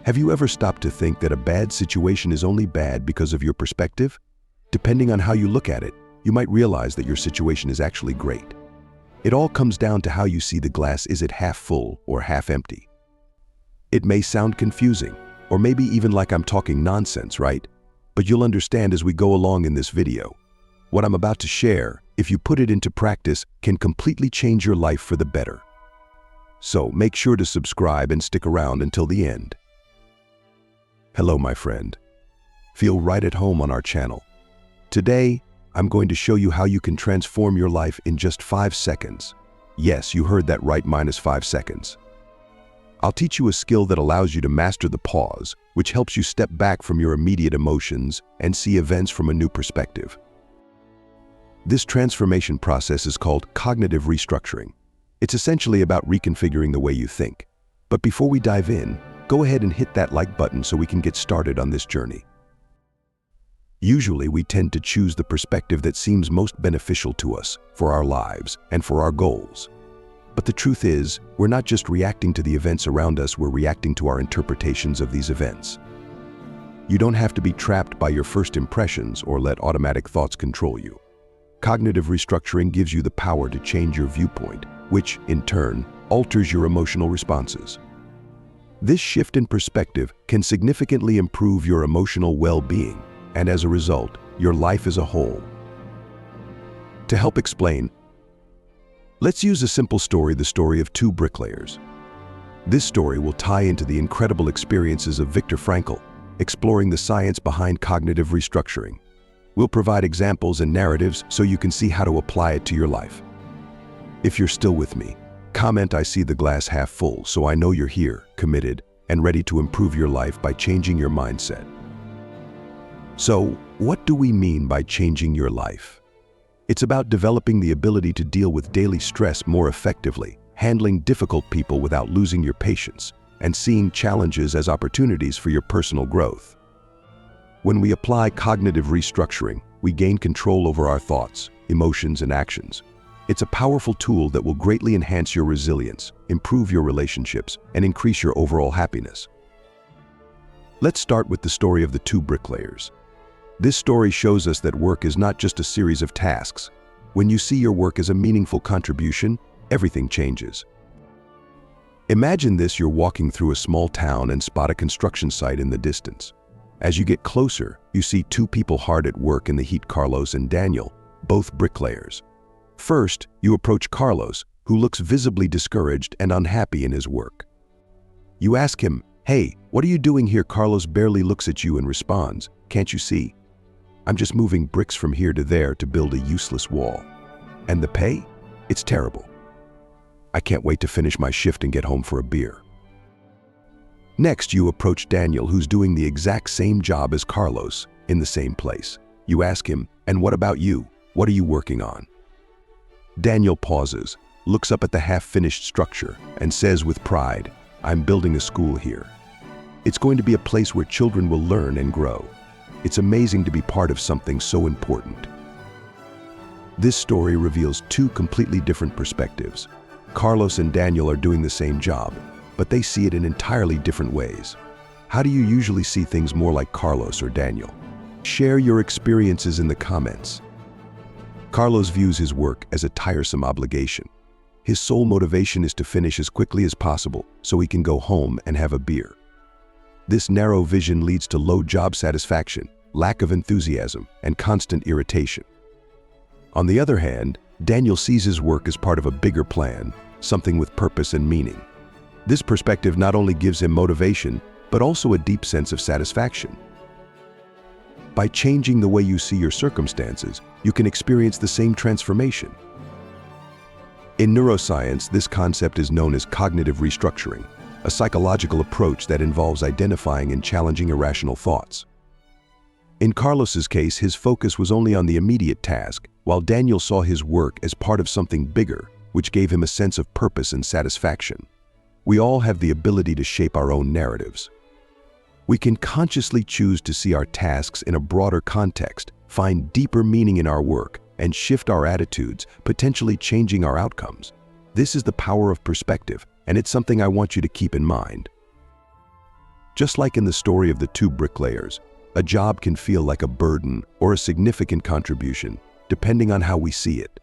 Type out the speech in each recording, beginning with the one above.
Have you ever stopped to think that a bad situation is only bad because of your perspective? Depending on how you look at it, you might realize that your situation is actually great. It all comes down to how you see the glass. Is it half full or half empty? It may sound confusing, or maybe even like I'm talking nonsense, right? But you'll understand as we go along in this video. What I'm about to share, if you put it into practice, can completely change your life for the better. So make sure to subscribe and stick around until the end. Hello, my friend. Feel right at home on our channel. Today, I'm going to show you how you can transform your life in just 5 seconds. Yes, you heard that right, -5 seconds. I'll teach you a skill that allows you to master the pause, which helps you step back from your immediate emotions and see events from a new perspective. This transformation process is called cognitive restructuring. It's essentially about reconfiguring the way you think. But before we dive in, go ahead and hit that like button so we can get started on this journey. Usually, we tend to choose the perspective that seems most beneficial to us for our lives and for our goals. But the truth is, we're not just reacting to the events around us, we're reacting to our interpretations of these events. You don't have to be trapped by your first impressions or let automatic thoughts control you. Cognitive restructuring gives you the power to change your viewpoint, which, in turn, alters your emotional responses. This shift in perspective can significantly improve your emotional well-being, and as a result, your life as a whole. To help explain, let's use a simple story, the story of 2 bricklayers. This story will tie into the incredible experiences of Viktor Frankl, exploring the science behind cognitive restructuring. We'll provide examples and narratives so you can see how to apply it to your life. If you're still with me, comment "I see the glass half full," so I know you're here, committed, and ready to improve your life by changing your mindset. So, what do we mean by changing your life? It's about developing the ability to deal with daily stress more effectively, handling difficult people without losing your patience, and seeing challenges as opportunities for your personal growth. When we apply cognitive restructuring, we gain control over our thoughts, emotions, and actions. It's a powerful tool that will greatly enhance your resilience, improve your relationships, and increase your overall happiness. Let's start with the story of the 2 bricklayers. This story shows us that work is not just a series of tasks. When you see your work as a meaningful contribution, everything changes. Imagine this: you're walking through a small town and spot a construction site in the distance. As you get closer, you see 2 people hard at work in the heat: Carlos and Daniel, both bricklayers. First, you approach Carlos, who looks visibly discouraged and unhappy in his work. You ask him, "Hey, what are you doing here?" Carlos barely looks at you and responds, "Can't you see? I'm just moving bricks from here to there to build a useless wall. And the pay? It's terrible. I can't wait to finish my shift and get home for a beer." Next, you approach Daniel, who's doing the exact same job as Carlos in the same place. You ask him, "And what about you? What are you working on?" Daniel pauses, looks up at the half-finished structure, and says with pride, "I'm building a school here. It's going to be a place where children will learn and grow. It's amazing to be part of something so important." This story reveals 2 completely different perspectives. Carlos and Daniel are doing the same job, but they see it in entirely different ways. How do you usually see things, more like Carlos or Daniel? Share your experiences in the comments. Carlos views his work as a tiresome obligation. His sole motivation is to finish as quickly as possible so he can go home and have a beer. This narrow vision leads to low job satisfaction, lack of enthusiasm, and constant irritation. On the other hand, Daniel sees his work as part of a bigger plan, something with purpose and meaning. This perspective not only gives him motivation, but also a deep sense of satisfaction. By changing the way you see your circumstances, you can experience the same transformation. In neuroscience, this concept is known as cognitive restructuring, a psychological approach that involves identifying and challenging irrational thoughts. In Carlos's case, his focus was only on the immediate task, while Daniel saw his work as part of something bigger, which gave him a sense of purpose and satisfaction. We all have the ability to shape our own narratives. We can consciously choose to see our tasks in a broader context, find deeper meaning in our work, and shift our attitudes, potentially changing our outcomes. This is the power of perspective, and it's something I want you to keep in mind. Just like in the story of the two bricklayers, a job can feel like a burden or a significant contribution, depending on how we see it.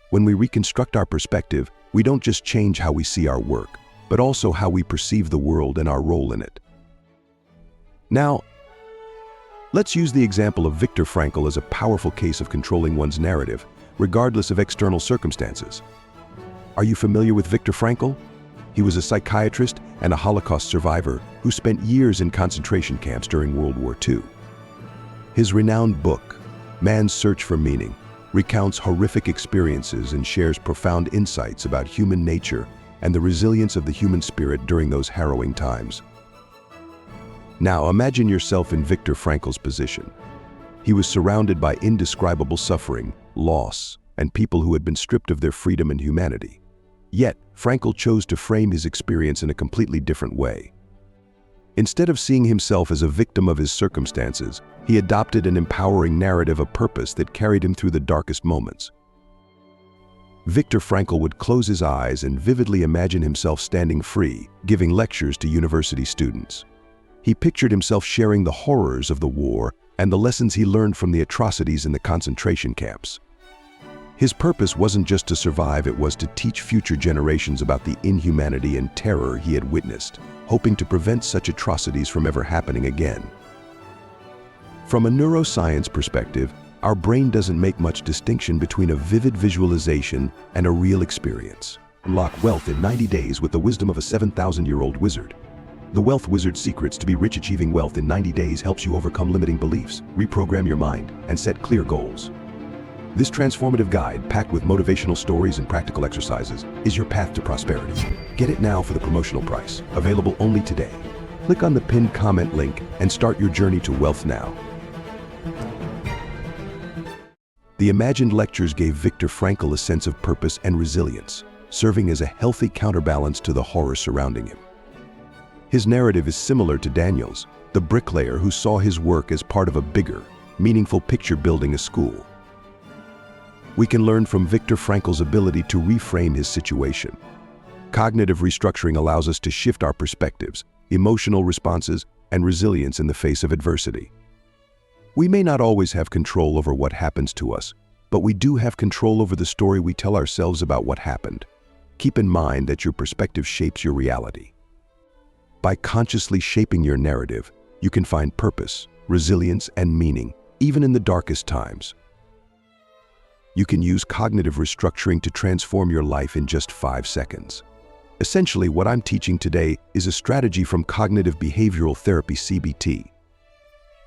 When we reconstruct our perspective, we don't just change how we see our work, but also how we perceive the world and our role in it. Now, let's use the example of Viktor Frankl as a powerful case of controlling one's narrative, regardless of external circumstances. Are you familiar with Viktor Frankl? He was a psychiatrist and a Holocaust survivor who spent years in concentration camps during World War II. His renowned book, Man's Search for Meaning, recounts horrific experiences and shares profound insights about human nature and the resilience of the human spirit during those harrowing times. Now, imagine yourself in Viktor Frankl's position. He was surrounded by indescribable suffering, loss, and people who had been stripped of their freedom and humanity. Yet, Frankl chose to frame his experience in a completely different way. Instead of seeing himself as a victim of his circumstances, he adopted an empowering narrative of purpose that carried him through the darkest moments. Viktor Frankl would close his eyes and vividly imagine himself standing free, giving lectures to university students. He pictured himself sharing the horrors of the war and the lessons he learned from the atrocities in the concentration camps. His purpose wasn't just to survive, it was to teach future generations about the inhumanity and terror he had witnessed, hoping to prevent such atrocities from ever happening again. From a neuroscience perspective, our brain doesn't make much distinction between a vivid visualization and a real experience. Unlock wealth in 90 days with the wisdom of a 7,000-year-old wizard. The Wealth Wizard's Secrets to be rich. Achieving wealth in 90 days helps you overcome limiting beliefs, reprogram your mind, and set clear goals. This transformative guide, packed with motivational stories and practical exercises, is your path to prosperity. Get it now for the promotional price, available only today. Click on the pinned comment link and start your journey to wealth now. The imagined lectures gave Viktor Frankl a sense of purpose and resilience, serving as a healthy counterbalance to the horror surrounding him. His narrative is similar to Daniel's, the bricklayer who saw his work as part of a bigger, meaningful picture building a school. We can learn from Viktor Frankl's ability to reframe his situation. Cognitive restructuring allows us to shift our perspectives, emotional responses, and resilience in the face of adversity. We may not always have control over what happens to us, but we do have control over the story we tell ourselves about what happened. Keep in mind that your perspective shapes your reality. By consciously shaping your narrative, you can find purpose, resilience, and meaning, even in the darkest times. You can use cognitive restructuring to transform your life in just 5 seconds. Essentially, what I'm teaching today is a strategy from cognitive behavioral therapy, CBT.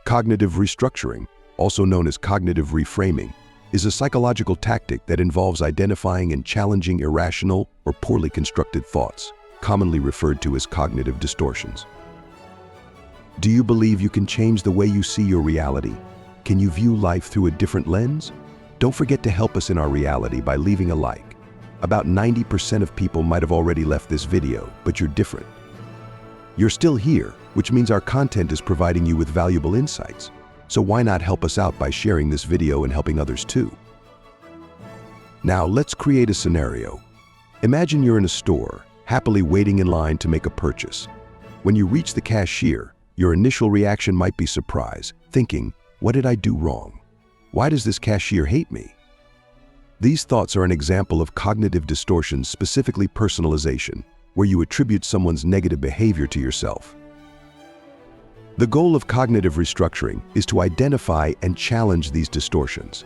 Cognitive restructuring, also known as cognitive reframing, is a psychological tactic that involves identifying and challenging irrational or poorly constructed thoughts, commonly referred to as cognitive distortions. Do you believe you can change the way you see your reality? Can you view life through a different lens? Don't forget to help us in our reality by leaving a like. About 90% of people might have already left this video, but you're different. You're still here, which means our content is providing you with valuable insights. So why not help us out by sharing this video and helping others too? Now let's create a scenario. Imagine you're in a store, happily waiting in line to make a purchase. When you reach the cashier, your initial reaction might be surprise, thinking, what did I do wrong? Why does this cashier hate me? These thoughts are an example of cognitive distortions, specifically personalization, where you attribute someone's negative behavior to yourself. The goal of cognitive restructuring is to identify and challenge these distortions.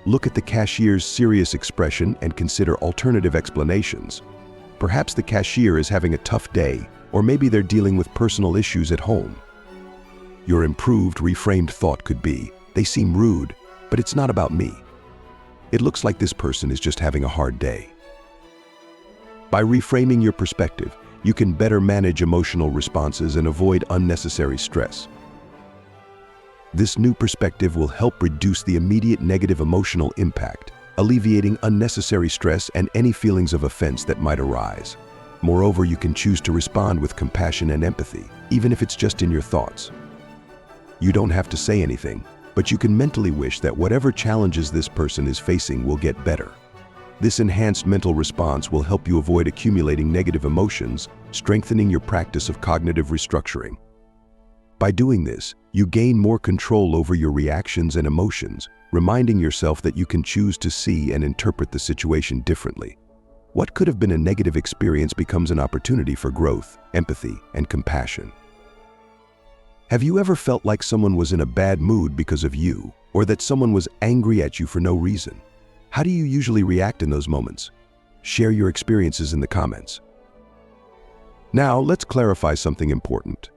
Look at the cashier's serious expression and consider alternative explanations. Perhaps the cashier is having a tough day, or maybe they're dealing with personal issues at home. Your improved, reframed thought could be, they seem rude, but it's not about me. It looks like this person is just having a hard day. By reframing your perspective, you can better manage emotional responses and avoid unnecessary stress. This new perspective will help reduce the immediate negative emotional impact, alleviating unnecessary stress and any feelings of offense that might arise. Moreover, you can choose to respond with compassion and empathy, even if it's just in your thoughts. You don't have to say anything, but you can mentally wish that whatever challenges this person is facing will get better. This enhanced mental response will help you avoid accumulating negative emotions, strengthening your practice of cognitive restructuring. By doing this, you gain more control over your reactions and emotions, reminding yourself that you can choose to see and interpret the situation differently. What could have been a negative experience becomes an opportunity for growth, empathy, and compassion. Have you ever felt like someone was in a bad mood because of you, or that someone was angry at you for no reason? How do you usually react in those moments? Share your experiences in the comments. Now, let's clarify something important.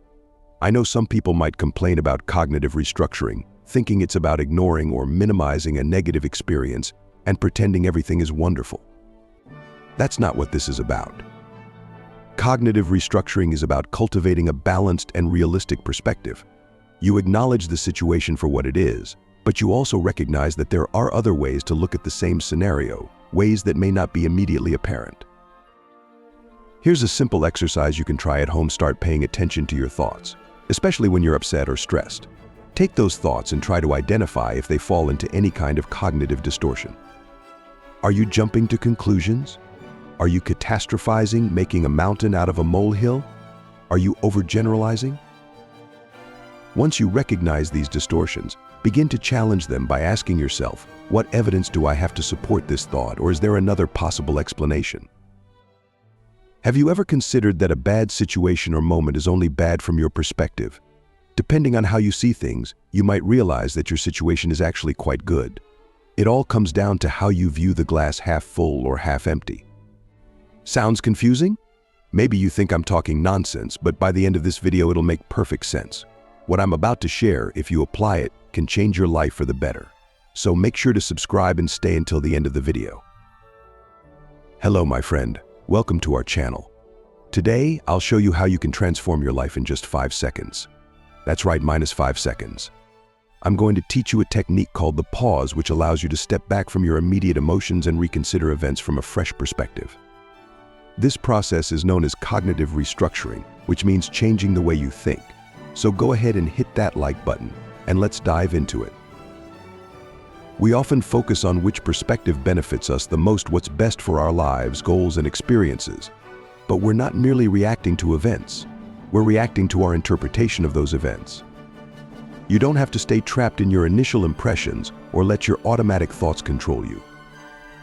I know some people might complain about cognitive restructuring, thinking it's about ignoring or minimizing a negative experience and pretending everything is wonderful. That's not what this is about. Cognitive restructuring is about cultivating a balanced and realistic perspective. You acknowledge the situation for what it is, but you also recognize that there are other ways to look at the same scenario, ways that may not be immediately apparent. Here's a simple exercise you can try at home. Start paying attention to your thoughts, especially when you're upset or stressed. Take those thoughts and try to identify if they fall into any kind of cognitive distortion. Are you jumping to conclusions? Are you catastrophizing, making a mountain out of a molehill? Are you overgeneralizing? Once you recognize these distortions, begin to challenge them by asking yourself, what evidence do I have to support this thought, or is there another possible explanation? Have you ever considered that a bad situation or moment is only bad from your perspective? Depending on how you see things, you might realize that your situation is actually quite good. It all comes down to how you view the glass half full or half empty. Sounds confusing? Maybe you think I'm talking nonsense, but by the end of this video it'll make perfect sense. What I'm about to share, if you apply it, can change your life for the better. So make sure to subscribe and stay until the end of the video. Hello, my friend. Welcome to our channel. Today, I'll show you how you can transform your life in just 5 seconds. That's right, -5 seconds. I'm going to teach you a technique called the pause, which allows you to step back from your immediate emotions and reconsider events from a fresh perspective. This process is known as cognitive restructuring, which means changing the way you think. So go ahead and hit that like button, and let's dive into it. We often focus on which perspective benefits us the most, what's best for our lives, goals, and experiences. But we're not merely reacting to events. We're reacting to our interpretation of those events. You don't have to stay trapped in your initial impressions or let your automatic thoughts control you.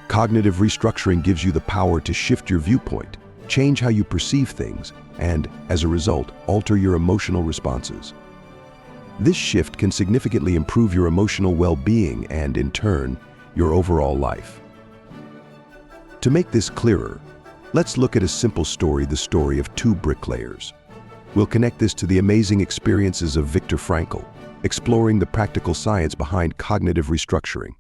Cognitive restructuring gives you the power to shift your viewpoint, change how you perceive things, and, as a result, alter your emotional responses. This shift can significantly improve your emotional well-being and, in turn, your overall life. To make this clearer, let's look at a simple story, the story of two bricklayers. We'll connect this to the amazing experiences of Viktor Frankl, exploring the practical science behind cognitive restructuring.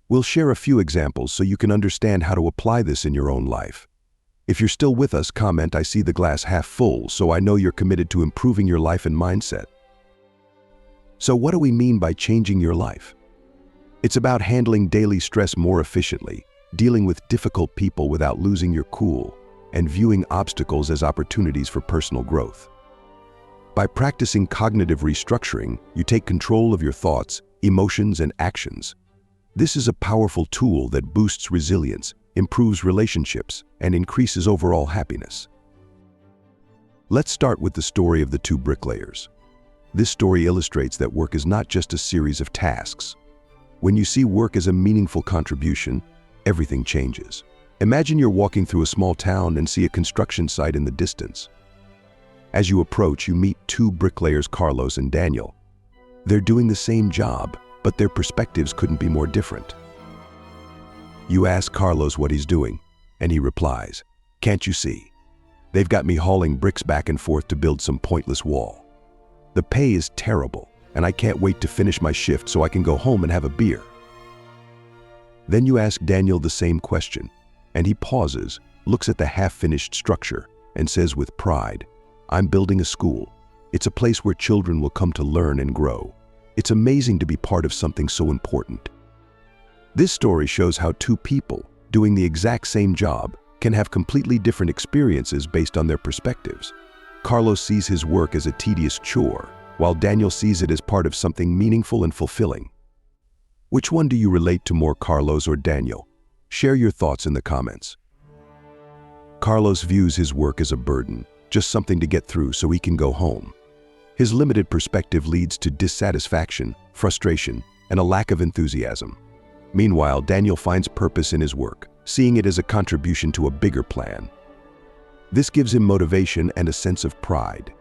We'll share a few examples so you can understand how to apply this in your own life. If you're still with us, comment, "I see the glass half full," so I know you're committed to improving your life and mindset. So what do we mean by changing your life? It's about handling daily stress more efficiently, dealing with difficult people without losing your cool, and viewing obstacles as opportunities for personal growth. By practicing cognitive restructuring, you take control of your thoughts, emotions, and actions. This is a powerful tool that boosts resilience, improves relationships, and increases overall happiness. Let's start with the story of the two bricklayers. This story illustrates that work is not just a series of tasks. When you see work as a meaningful contribution, everything changes. Imagine you're walking through a small town and see a construction site in the distance. As you approach, you meet two bricklayers, Carlos and Daniel. They're doing the same job, but their perspectives couldn't be more different. You ask Carlos what he's doing, and he replies, "Can't you see? They've got me hauling bricks back and forth to build some pointless wall. The pay is terrible, and I can't wait to finish my shift so I can go home and have a beer." Then you ask Daniel the same question, and he pauses, looks at the half-finished structure, and says with pride, "I'm building a school. It's a place where children will come to learn and grow. It's amazing to be part of something so important." This story shows how two people, doing the exact same job, can have completely different experiences based on their perspectives. Carlos sees his work as a tedious chore, while Daniel sees it as part of something meaningful and fulfilling. Which one do you relate to more, Carlos or Daniel? Share your thoughts in the comments. Carlos views his work as a burden, just something to get through so he can go home. His limited perspective leads to dissatisfaction, frustration, and a lack of enthusiasm. Meanwhile, Daniel finds purpose in his work, seeing it as a contribution to a bigger plan. This gives him motivation and a sense of pride.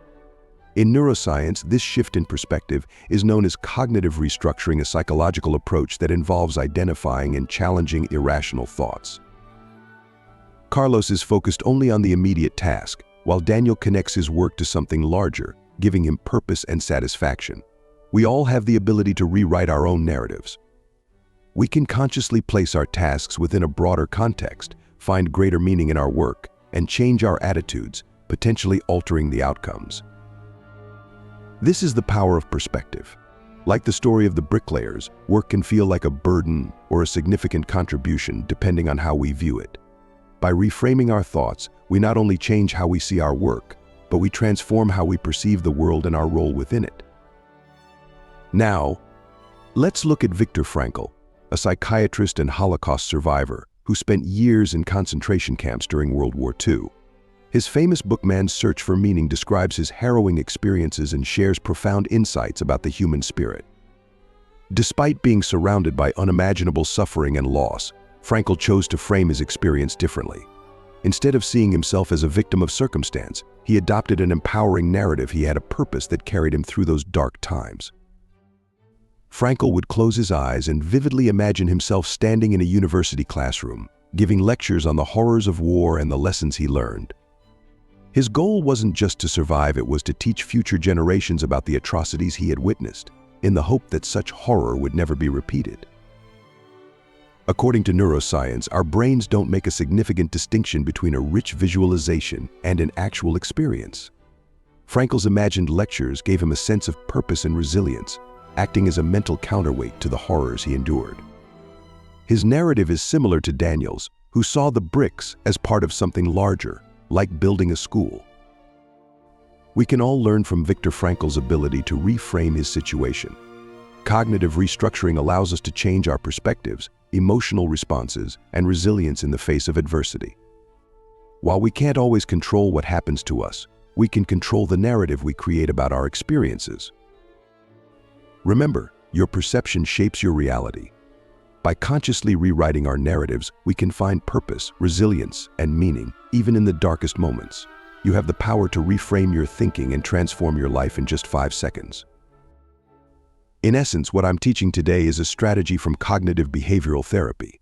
In neuroscience, this shift in perspective is known as cognitive restructuring, a psychological approach that involves identifying and challenging irrational thoughts. Carlos is focused only on the immediate task, while Daniel connects his work to something larger, giving him purpose and satisfaction. We all have the ability to rewrite our own narratives. We can consciously place our tasks within a broader context, find greater meaning in our work, and change our attitudes, potentially altering the outcomes. This is the power of perspective. Like the story of the bricklayers, work can feel like a burden or a significant contribution depending on how we view it. By reframing our thoughts, we not only change how we see our work, but we transform how we perceive the world and our role within it. Now, let's look at Viktor Frankl, a psychiatrist and Holocaust survivor who spent years in concentration camps during World War II. His famous book Man's Search for Meaning describes his harrowing experiences and shares profound insights about the human spirit. Despite being surrounded by unimaginable suffering and loss, Frankl chose to frame his experience differently. Instead of seeing himself as a victim of circumstance, he adopted an empowering narrative. He had a purpose that carried him through those dark times. Frankl would close his eyes and vividly imagine himself standing in a university classroom, giving lectures on the horrors of war and the lessons he learned. His goal wasn't just to survive, it was to teach future generations about the atrocities he had witnessed, in the hope that such horror would never be repeated. According to neuroscience, our brains don't make a significant distinction between a rich visualization and an actual experience. Frankl's imagined lectures gave him a sense of purpose and resilience, acting as a mental counterweight to the horrors he endured. His narrative is similar to Daniel's, who saw the bricks as part of something larger, like building a school. We can all learn from Viktor Frankl's ability to reframe his situation. Cognitive restructuring allows us to change our perspectives, emotional responses, and resilience in the face of adversity. While we can't always control what happens to us, we can control the narrative we create about our experiences. Remember, your perception shapes your reality. By consciously rewriting our narratives, we can find purpose, resilience, and meaning, even in the darkest moments. You have the power to reframe your thinking and transform your life in just 5 seconds. In essence, what I'm teaching today is a strategy from cognitive behavioral therapy.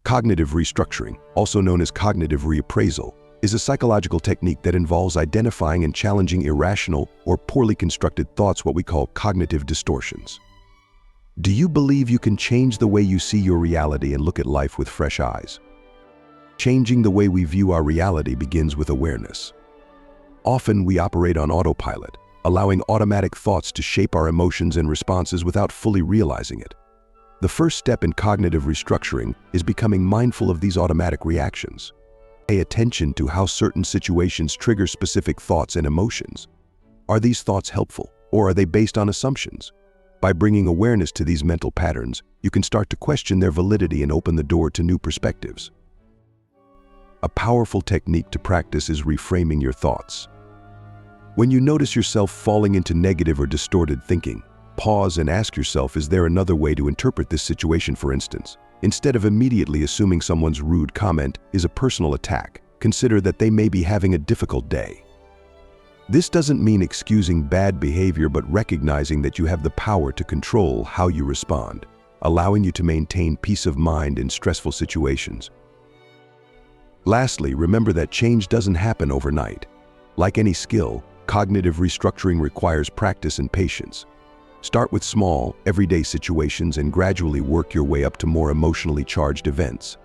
Cognitive restructuring, also known as cognitive reappraisal, is a psychological technique that involves identifying and challenging irrational or poorly constructed thoughts, what we call cognitive distortions. Do you believe you can change the way you see your reality and look at life with fresh eyes? Changing the way we view our reality begins with awareness. Often we operate on autopilot, allowing automatic thoughts to shape our emotions and responses without fully realizing it. The first step in cognitive restructuring is becoming mindful of these automatic reactions. Pay attention to how certain situations trigger specific thoughts and emotions. Are these thoughts helpful, or are they based on assumptions? By bringing awareness to these mental patterns, you can start to question their validity and open the door to new perspectives. A powerful technique to practice is reframing your thoughts. When you notice yourself falling into negative or distorted thinking, pause and ask yourself, is there another way to interpret this situation? For instance, instead of immediately assuming someone's rude comment is a personal attack, consider that they may be having a difficult day. This doesn't mean excusing bad behavior, but recognizing that you have the power to control how you respond, allowing you to maintain peace of mind in stressful situations. Lastly, remember that change doesn't happen overnight. Like any skill, cognitive restructuring requires practice and patience. Start with small, everyday situations and gradually work your way up to more emotionally charged events.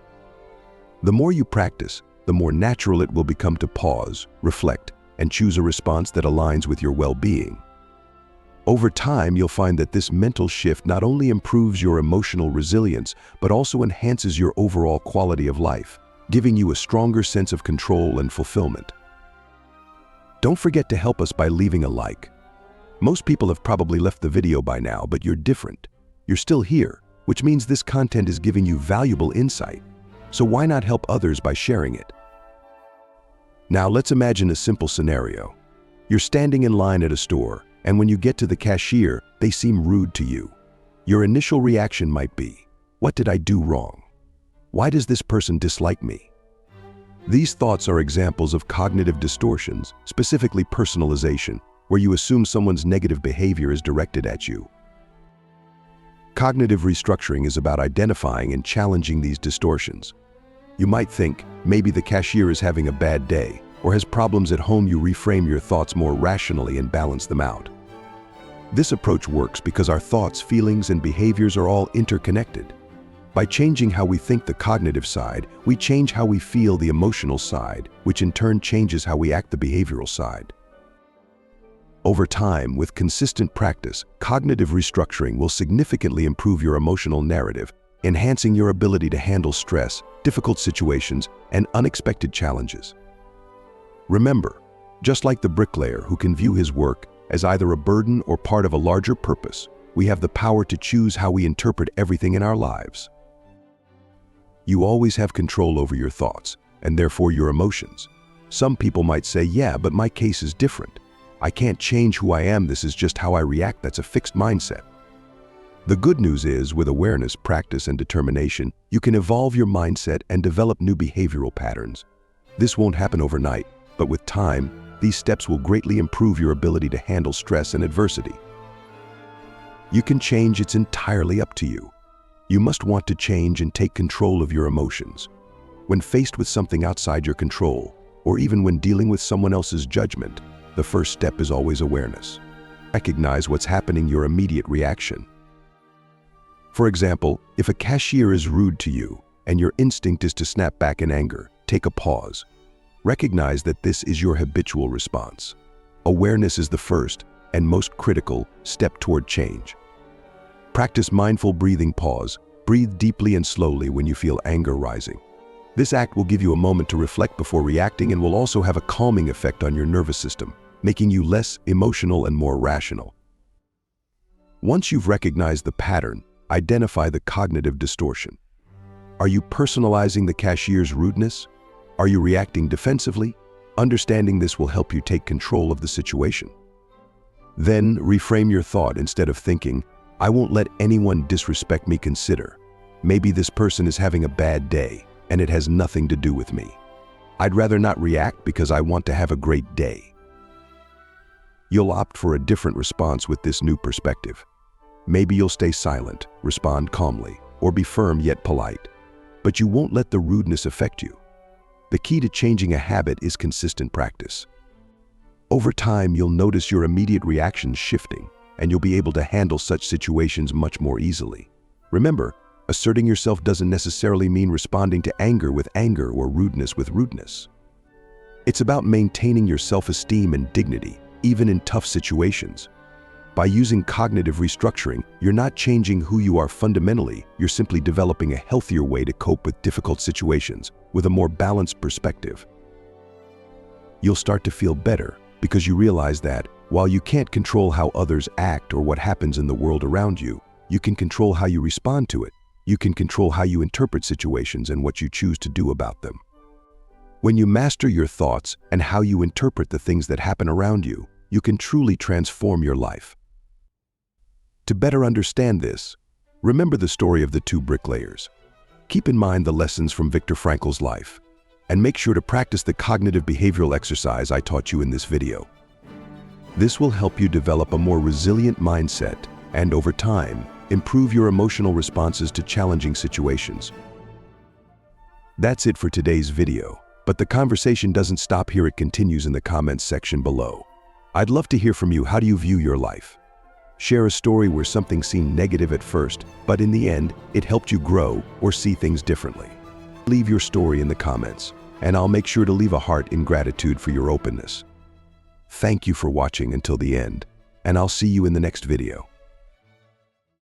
The more you practice, the more natural it will become to pause, reflect, and choose a response that aligns with your well-being. Over time, you'll find that this mental shift not only improves your emotional resilience, but also enhances your overall quality of life, giving you a stronger sense of control and fulfillment. Don't forget to help us by leaving a like. Most people have probably left the video by now, but you're different. You're still here, which means this content is giving you valuable insight. So why not help others by sharing it? Now let's imagine a simple scenario. You're standing in line at a store, And when you get to the cashier, they seem rude to you. Your initial reaction might be, "What did I do wrong? Why does this person dislike me?" These thoughts are examples of cognitive distortions, specifically personalization, where you assume someone's negative behavior is directed at you. Cognitive restructuring is about identifying and challenging these distortions. You might think, maybe the cashier is having a bad day, or has problems at home. You reframe your thoughts more rationally and balance them out. This approach works because our thoughts, feelings, and behaviors are all interconnected. By changing how we think, the cognitive side, we change how we feel, the emotional side, which in turn changes how we act, the behavioral side. Over time, with consistent practice, cognitive restructuring will significantly improve your emotional narrative, enhancing your ability to handle stress, difficult situations, and unexpected challenges. Remember, just like the bricklayer who can view his work as either a burden or part of a larger purpose, we have the power to choose how we interpret everything in our lives. You always have control over your thoughts, and therefore your emotions. Some people might say, "Yeah, but my case is different. I can't change who I am, this is just how I react." That's a fixed mindset. The good news is, with awareness, practice, and determination, you can evolve your mindset and develop new behavioral patterns. This won't happen overnight, but with time, these steps will greatly improve your ability to handle stress and adversity. You can change, it's entirely up to you. You must want to change and take control of your emotions. When faced with something outside your control, or even when dealing with someone else's judgment, the first step is always awareness. Recognize what's happening, your immediate reaction. For example, if a cashier is rude to you and your instinct is to snap back in anger, take a pause. Recognize that this is your habitual response. Awareness is the first and most critical step toward change. Practice mindful breathing. Pause. Breathe deeply and slowly when you feel anger rising. This act will give you a moment to reflect before reacting and will also have a calming effect on your nervous system, making you less emotional and more rational. Once you've recognized the pattern, identify the cognitive distortion. Are you personalizing the cashier's rudeness? Are you reacting defensively? Understanding this will help you take control of the situation. Then reframe your thought. Instead of thinking, "I won't let anyone disrespect me," consider, "Maybe this person is having a bad day, and it has nothing to do with me. I'd rather not react because I want to have a great day." You'll opt for a different response with this new perspective. Maybe you'll stay silent, respond calmly, or be firm yet polite. But you won't let the rudeness affect you. The key to changing a habit is consistent practice. Over time, you'll notice your immediate reactions shifting, and you'll be able to handle such situations much more easily. Remember, asserting yourself doesn't necessarily mean responding to anger with anger or rudeness with rudeness. It's about maintaining your self-esteem and dignity, even in tough situations. By using cognitive restructuring, you're not changing who you are fundamentally, you're simply developing a healthier way to cope with difficult situations, with a more balanced perspective. You'll start to feel better because you realize that, while you can't control how others act or what happens in the world around you, you can control how you respond to it. You can control how you interpret situations and what you choose to do about them. When you master your thoughts and how you interpret the things that happen around you, you can truly transform your life. To better understand this, remember the story of the two bricklayers. Keep in mind the lessons from Viktor Frankl's life, and make sure to practice the cognitive behavioral exercise I taught you in this video. This will help you develop a more resilient mindset and, over time, improve your emotional responses to challenging situations. That's it for today's video, but the conversation doesn't stop here. It continues in the comments section below. I'd love to hear from you. How do you view your life? Share a story where something seemed negative at first, but in the end, it helped you grow or see things differently. Leave your story in the comments, and I'll make sure to leave a heart in gratitude for your openness. Thank you for watching until the end, and I'll see you in the next video.